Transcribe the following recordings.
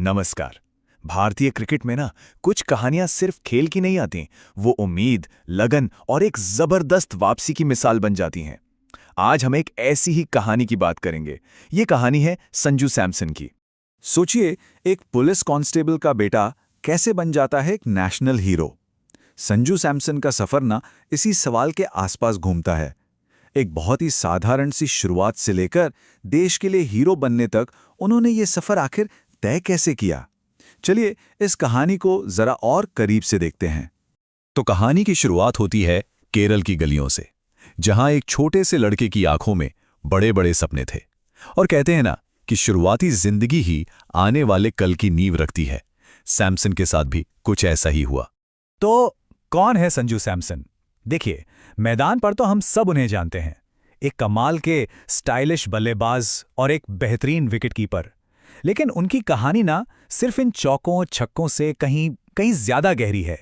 नमस्कार। भारतीय क्रिकेट में ना कुछ कहानियां सिर्फ खेल की नहीं आती, वो उम्मीद, लगन और एक जबरदस्त वापसी की मिसाल बन जाती हैं। आज हम एक ऐसी ही कहानी की बात करेंगे। ये कहानी है संजू सैमसन की। सोचिए, एक पुलिस कांस्टेबल का बेटा कैसे बन जाता है एक नेशनल हीरो। संजू सैमसन का सफर ना इसी सवाल के आसपास घूमता है। एक बहुत ही साधारण सी शुरुआत से लेकर देश के लिए हीरो बनने तक उन्होंने ये सफर आखिर तय कैसे किया। चलिए इस कहानी को जरा और करीब से देखते हैं। तो कहानी की शुरुआत होती है केरल की गलियों से, जहां एक छोटे से लड़के की आंखों में बड़े बड़े सपने थे। और कहते हैं ना कि शुरुआती जिंदगी ही आने वाले कल की नींव रखती है। सैमसन के साथ भी कुछ ऐसा ही हुआ। तो कौन है संजू सैमसन? देखिए, मैदान पर तो हम सब उन्हें जानते हैं। एक कमाल के स्टाइलिश बल्लेबाज और एक बेहतरीन विकेटकीपर। लेकिन उनकी कहानी ना सिर्फ इन चौकों छक्कों से कहीं कहीं ज्यादा गहरी है।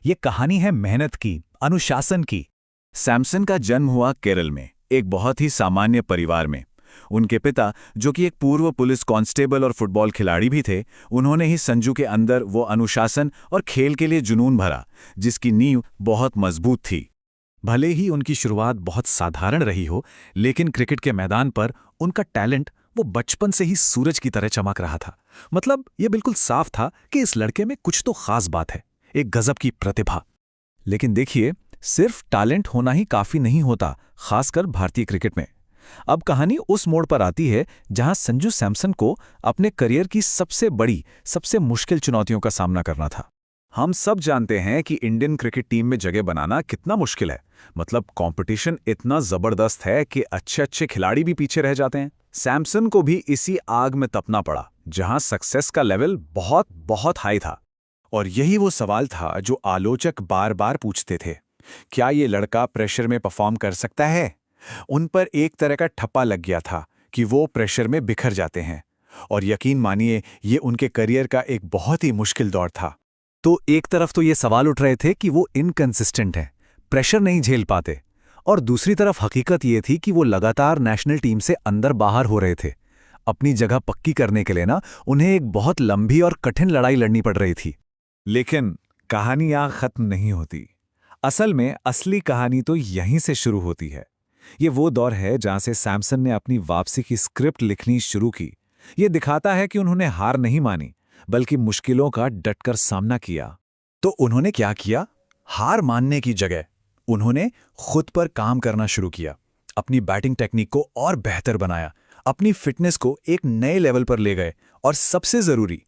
ये कहानी है मेहनत की, अनुशासन की। सैमसन का जन्म हुआ केरल में, एक बहुत ही सामान्य परिवार में। उनके पिता, जो कि एक पूर्व पुलिस कांस्टेबल और फुटबॉल खिलाड़ी भी थे, उन्होंने ही संजू के अंदर वो अनुशासन और खेल के लिए जुनून भरा, जिसकी नींव बहुत मजबूत थी। भले ही उनकी शुरुआत बहुत साधारण रही हो, लेकिन क्रिकेट के मैदान पर उनका टैलेंट वो बचपन से ही सूरज की तरह चमक रहा था। मतलब ये बिल्कुल साफ था कि इस लड़के में कुछ तो खास बात है, एक गजब की प्रतिभा। लेकिन देखिए, सिर्फ टैलेंट होना ही काफी नहीं होता, खासकर भारतीय क्रिकेट में। अब कहानी उस मोड़ पर आती है जहां संजू सैमसन को अपने करियर की सबसे बड़ी, सबसे मुश्किल चुनौतियों का सामना करना था। हम सब जानते हैं कि इंडियन क्रिकेट टीम में जगह बनाना कितना मुश्किल है। मतलब कंपटीशन इतना जबरदस्त है कि अच्छे अच्छे खिलाड़ी भी पीछे रह जाते हैं। सैमसन को भी इसी आग में तपना पड़ा, जहां सक्सेस का लेवल बहुत बहुत हाई था। और यही वो सवाल था जो आलोचक बार बार पूछते थे, क्या ये लड़का प्रेशर में परफॉर्म कर सकता है? उन पर एक तरह का ठप्पा लग गया था कि वो प्रेशर में बिखर जाते हैं। और यकीन मानिए, ये उनके करियर का एक बहुत ही मुश्किल दौर था। तो एक तरफ तो ये सवाल उठ रहे थे कि वो इनकंसिस्टेंट हैं, प्रेशर नहीं झेल पाते, और दूसरी तरफ हकीकत ये थी कि वो लगातार नेशनल टीम से अंदर बाहर हो रहे थे। अपनी जगह पक्की करने के लिए ना उन्हें एक बहुत लंबी और कठिन लड़ाई लड़नी पड़ रही थी। लेकिन कहानी यहां खत्म नहीं होती। असल में असली कहानी तो यहीं से शुरू होती है। ये वो दौर है जहां से सैमसन ने अपनी वापसी की स्क्रिप्ट लिखनी शुरू की। ये दिखाता है कि उन्होंने हार नहीं मानी, बल्कि मुश्किलों का डटकर सामना किया। तो उन्होंने क्या किया? हार मानने की जगह उन्होंने खुद पर काम करना शुरू किया, अपनी बैटिंग टेक्निक को और बेहतर बनाया, अपनी फिटनेस को एक नए लेवल पर ले गए, और सबसे जरूरी,